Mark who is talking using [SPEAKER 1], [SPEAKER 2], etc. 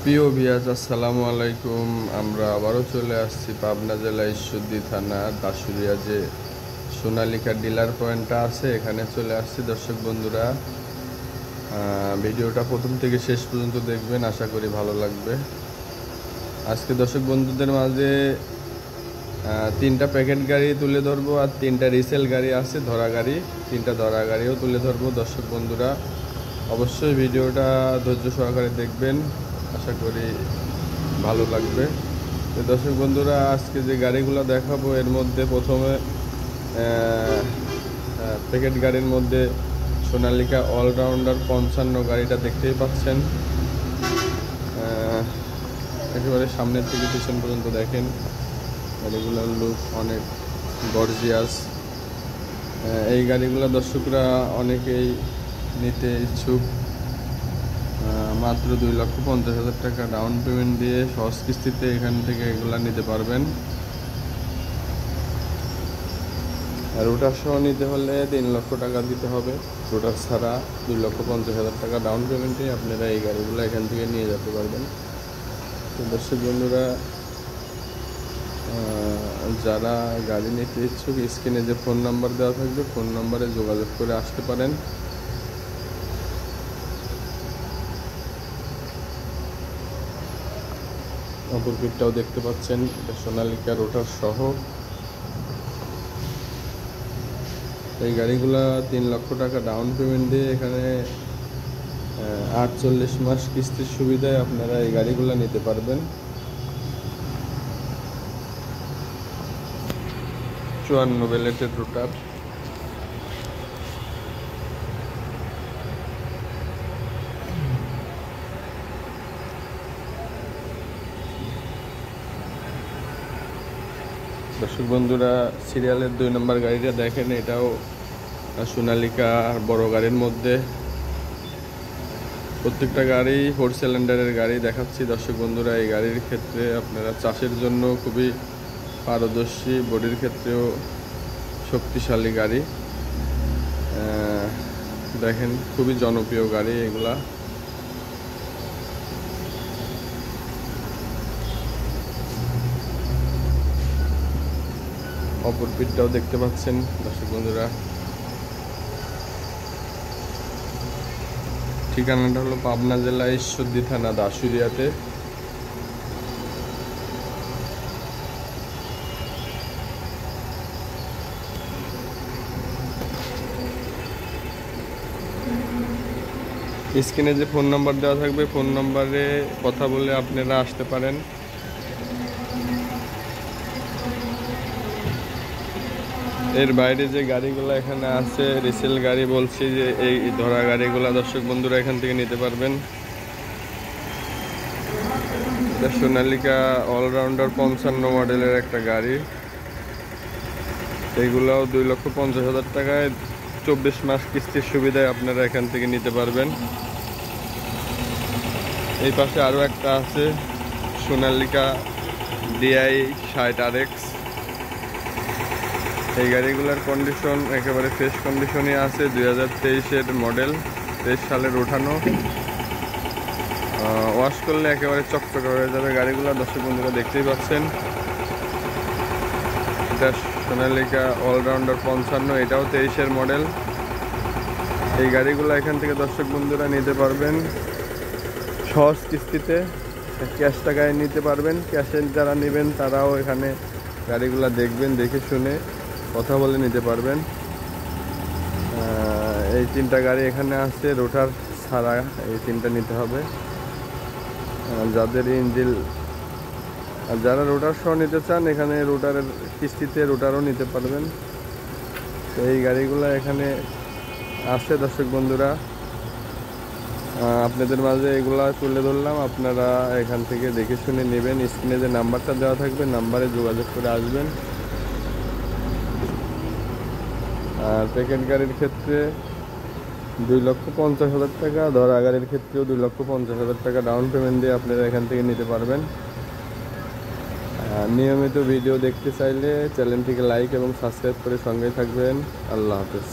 [SPEAKER 1] প্রিয় ভিউয়ার্স, আসসালামু আলাইকুম। আমরা আবারও চলে আসছি পাবনা জেলা ঈশ্বরদী থানা দাসুরিয়া যে সোনালিকা ডিলার পয়েন্টটা আছে, এখানে চলে আসছি। দর্শক বন্ধুরা, ভিডিওটা প্রথম থেকে শেষ পর্যন্ত দেখবেন, আশা করি ভালো লাগবে। আজকে দর্শক বন্ধুদের মাঝে তিনটা প্যাকেট গাড়ি তুলে ধরবো, আর তিনটা রিসেল গাড়ি আছে, ধরা গাড়ি। তিনটা ধরা গাড়িও তুলে ধরবো। দর্শক বন্ধুরা, অবশ্যই ভিডিওটা ধৈর্য সহকারে দেখবেন, আশা করি ভালো লাগবে। তো দর্শক বন্ধুরা, আজকে যে গাড়িগুলো দেখাবো এর মধ্যে প্রথমে প্যাকেট গাড়ির মধ্যে সোনালিকা অলরাউন্ডার 55 গাড়িটা দেখতেই পাচ্ছেন। একেবারে সামনের থেকে পিছন পর্যন্ত দেখেন, গাড়িগুলোর লুক অনেক গর্জিয়াস। এই গাড়িগুলো দর্শকরা অনেকেই নিতে ইচ্ছুক। মাত্র 2,50,000 টাকা ডাউন পেমেন্ট দিয়ে সহজ কিস্তিতে এখান থেকে এগুলা নিতে পারবেন। আর রোটার সহ নিতে হলে 3 লক্ষ টাকা দিতে হবে। রোটার ছাড়া 2,50,000 টাকা ডাউন পেমেন্টে আপনারা এই গাড়িগুলো এখান থেকে নিয়ে যেতে পারবেন। তো দর্শক বন্ধুরা, যারা গাড়ি নিতে ইচ্ছুক, স্ক্রিনে যে ফোন নাম্বার দেওয়া থাকবে, ফোন নাম্বারে যোগাযোগ করে আসতে পারেন। অপর পিঠটাও দেখতে পাচ্ছেন, সোনালিকা রোটার সহ। এই গাড়িগুলা 3 লক্ষ টাকা ডাউন পেমেন্ট দিয়ে এখানে 48 মাস কিস্তির সুবিধায় আপনারা এই গাড়িগুলো নিতে পারবেন। 54 বেলেটের রোটার। দর্শক বন্ধুরা, সিরিয়ালের 2 নম্বর গাড়িটা দেখেন, এটাও সোনালিকা বড় গাড়ির মধ্যে। প্রত্যেকটা গাড়ি 4 সিলিন্ডারের গাড়ি দেখাচ্ছি। দর্শক বন্ধুরা, এই গাড়ির ক্ষেত্রে আপনারা চাষের জন্য খুবই পারদর্শী, বডির ক্ষেত্রেও শক্তিশালী গাড়ি। দেখেন, খুবই জনপ্রিয় গাড়ি এগুলা। অপর পিঠটাও দেখতে পাচ্ছেন দর্শক বন্ধুরা। ঠিকানাটা হলো পাবনা জেলা ঈশ্বরদী থানা দাসুরিয়াতে। স্ক্রিনে যে ফোন নাম্বার দেওয়া থাকবে, ফোন নাম্বারে কথা বলে আপনারা আসতে পারেন। এর বাইরে যে গাড়িগুলো এখানে আছে রিসেল গাড়ি, বলছি যে এই ধরা গাড়িগুলো দর্শক বন্ধুরা এখান থেকে নিতে পারবেন। এটা সোনালিকা অলরাউন্ডার 55 মডেলের একটা গাড়ি। এইগুলাও 2,50,000 টাকায় 24 মাস কিস্তির সুবিধায় আপনারা এখান থেকে নিতে পারবেন। এই পাশে আরও একটা আছে, সোনালিকা DI 60 RX। এই গাড়িগুলোর কন্ডিশন একেবারে ফ্রেশ কন্ডিশনে আছে, 2023-এর মডেল, 23 সালের ওঠানো। ওয়াশ করলে একেবারে চকচকে হয়ে যাবে গাড়িগুলো। দর্শক বন্ধুরা দেখতেই পাচ্ছেন, এটা সোনালিকা অলরাউন্ডার 55, এটাও 23-এর মডেল। এই গাড়িগুলো এখান থেকে দর্শক বন্ধুরা নিতে পারবেন সহজ কিস্তিতে, ক্যাশ টাকায় নিতে পারবেন। ক্যাশে যারা নেবেন তারাও এখানে গাড়িগুলো দেখবেন, দেখে শুনে কথা বলে নিতে পারবেন। এই 3টা গাড়ি এখানে আছে, রোটার ছাড়া এই 3টা নিতে হবে। যাদের ইঞ্জিল, আর যারা রোটার সহ নিতে চান, এখানে রোটারের কিস্তিতে রোটারও নিতে পারবেন। তো এই গাড়িগুলো এখানে আছে দর্শক বন্ধুরা, আপনাদের মাঝে এগুলা তুলে ধরলাম। আপনারা এখান থেকে দেখে শুনে নেবেন। স্ক্রিনে যে নাম্বারটা দেওয়া থাকবে, নাম্বারে যোগাযোগ করে আসবেন। আর প্যাকেট গাড়ির ক্ষেত্রে 2,50,000 টাকা, ধরা গাড়ির ক্ষেত্রেও 2,50,000 টাকা ডাউন পেমেন্ট দিয়ে আপনারা এখান থেকে নিতে পারবেন। নিয়মিত ভিডিও দেখতে চাইলে চ্যানেলটিকে লাইক এবং সাবস্ক্রাইব করে সঙ্গেই থাকবেন। আল্লাহ হাফেজ।